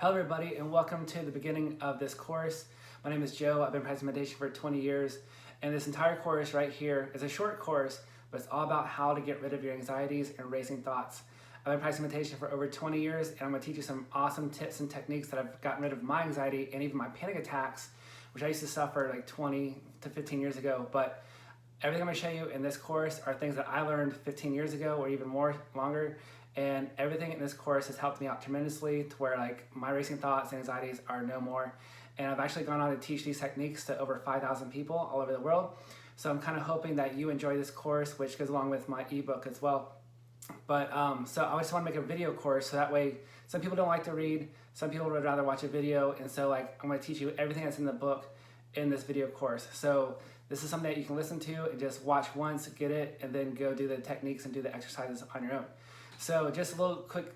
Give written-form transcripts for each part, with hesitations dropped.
Hello everybody and welcome to the beginning of this course. My name is Joe. I've been practicing meditation for 20 years and this entire course right here is a short course, but it's all about how to get rid of your anxieties and racing thoughts. I've been practicing meditation for over 20 years and I'm going to teach you some awesome tips and techniques that have gotten rid of my anxiety and even my panic attacks, which I used to suffer like 20 to 15 years ago. But everything I'm going to show you in this course are things that I learned 15 years ago or even more longer. And everything in this course has helped me out tremendously to where like my racing thoughts and anxieties are no more. And I've actually gone on to teach these techniques to over 5,000 people all over the world. So I'm kind of hoping that you enjoy this course, which goes along with my ebook as well. But so I just want to make a video course so that way some people don't like to read, some people would rather watch a video. And so like I'm going to teach you everything that's in the book in this video course. So this is something that you can listen to and just watch once, get it, and then go do the techniques and do the exercises on your own. So just a little quick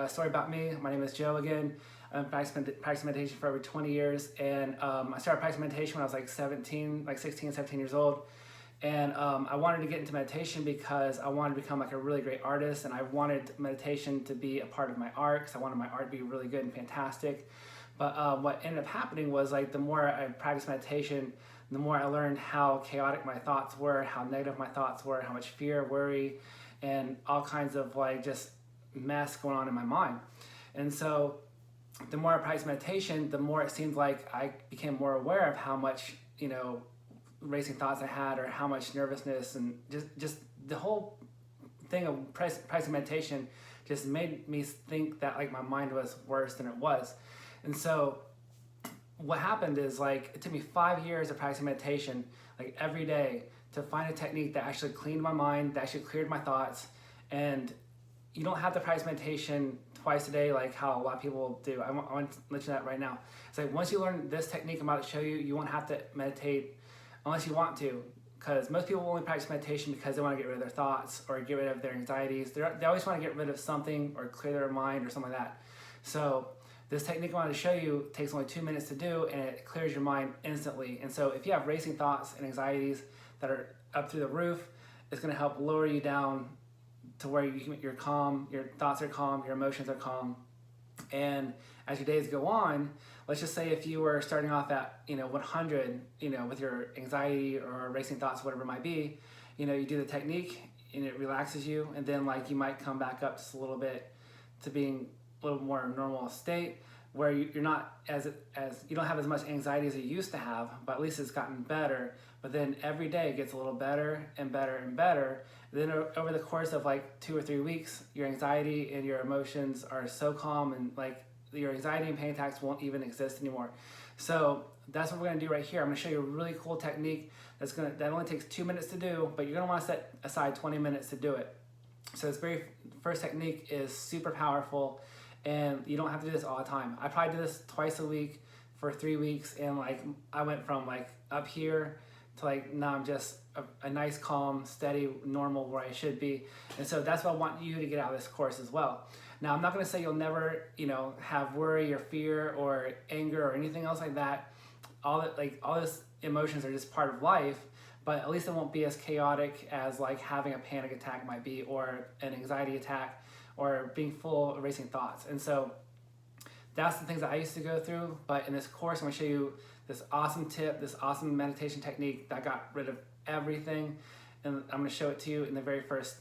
story about me. My name is Joe again. I've been practicing meditation for over 20 years. And I started practicing meditation when I was like 16, 17 years old. And I wanted to get into meditation because I wanted to become like a really great artist. And I wanted meditation to be a part of my art because I wanted my art to be really good and fantastic. But what ended up happening was like the more I practiced meditation, the more I learned how chaotic my thoughts were, how negative my thoughts were, how much fear, worry, and all kinds of like just mess going on in my mind. And so the more I practiced meditation, the more it seemed like I became more aware of how much, racing thoughts I had or how much nervousness and just the whole thing of practicing meditation just made me think that like my mind was worse than it was. And so what happened is like it took me 5 years of practicing meditation like every day to find a technique that actually cleaned my mind, that actually cleared my thoughts. And you don't have to practice meditation twice a day like how a lot of people do. I want to let you know that right now. It's like once you learn this technique I'm about to show you, you won't have to meditate unless you want to. Because most people only practice meditation because they want to get rid of their thoughts or get rid of their anxieties. They always want to get rid of something or clear their mind or something like that. So this technique I wanted to show you takes only 2 minutes to do and it clears your mind instantly. And so if you have racing thoughts and anxieties that are up through the roof, it's going to help lower you down to where you're calm, your thoughts are calm, your emotions are calm. And as your days go on, let's just say if you were starting off at 100, with your anxiety or racing thoughts, whatever it might be, you do the technique and it relaxes you, and then like you might come back up just a little bit to being a little more normal state where you're not as you don't have as much anxiety as you used to have, but at least it's gotten better. But then every day it gets a little better and better and better. And then over the course of like 2 or 3 weeks, your anxiety and your emotions are so calm and like your anxiety and panic attacks won't even exist anymore. So that's what we're gonna do right here. I'm gonna show you a really cool technique that only takes 2 minutes to do, but you're gonna wanna set aside 20 minutes to do it. So this very first technique is super powerful. And you don't have to do this all the time. I probably do this twice a week for 3 weeks, and like I went from like up here to like now I'm just a nice, calm, steady, normal where I should be. And so that's what I want you to get out of this course as well. Now I'm not going to say you'll never have worry or fear or anger or anything else like that. All those emotions are just part of life, but at least it won't be as chaotic as like having a panic attack might be or an anxiety attack or being full of racing thoughts. And so that's the things that I used to go through. But in this course, I'm gonna show you this awesome tip, this awesome meditation technique that got rid of everything. And I'm gonna show it to you in the very first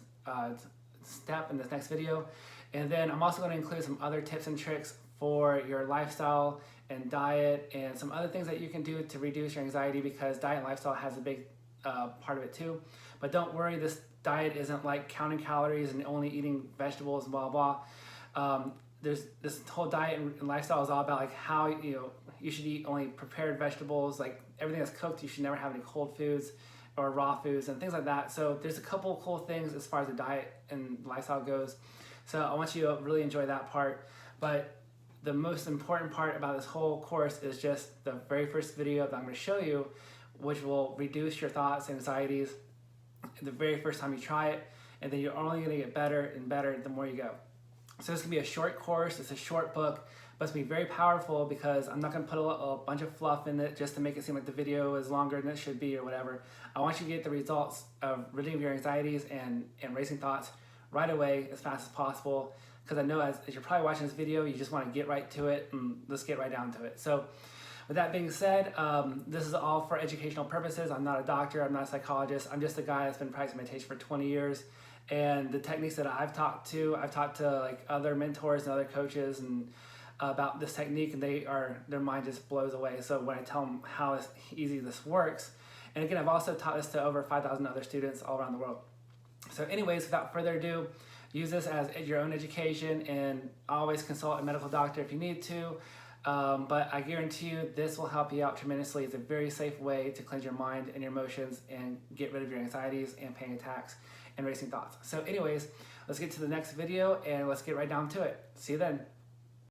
step in this next video. And then I'm also gonna include some other tips and tricks for your lifestyle and diet and some other things that you can do to reduce your anxiety, because diet and lifestyle has a big part of it too. But don't worry, this diet isn't like counting calories and only eating vegetables and blah blah. There's this whole diet and lifestyle is all about like how you should eat only prepared vegetables, like everything that's cooked. You should never have any cold foods or raw foods and things like that. So there's a couple of cool things as far as the diet and lifestyle goes. So I want you to really enjoy that part. But the most important part about this whole course is just the very first video that I'm going to show you, which will reduce your thoughts and anxieties the very first time you try it, and then you're only going to get better and better the more you go. So this can be a short course, it's a short book, but it's going to be very powerful because I'm not going to put a bunch of fluff in it just to make it seem like the video is longer than it should be or whatever. I want you to get the results of ridding your anxieties and racing thoughts right away as fast as possible, because I know as you're probably watching this video, you just want to get right to it, and let's get right down to it. So with that being said, this is all for educational purposes. I'm not a doctor, I'm not a psychologist, I'm just a guy that's been practicing meditation for 20 years. And the techniques that I've talked to like other mentors and other coaches and about this technique, and their mind just blows away. So when I tell them how easy this works, and again, I've also taught this to over 5,000 other students all around the world. So anyways, without further ado, use this as your own education, and always consult a medical doctor if you need to. But I guarantee you this will help you out tremendously. It's a very safe way to cleanse your mind and your emotions and get rid of your anxieties and panic attacks and racing thoughts. So anyways, let's get to the next video and let's get right down to it. See you then.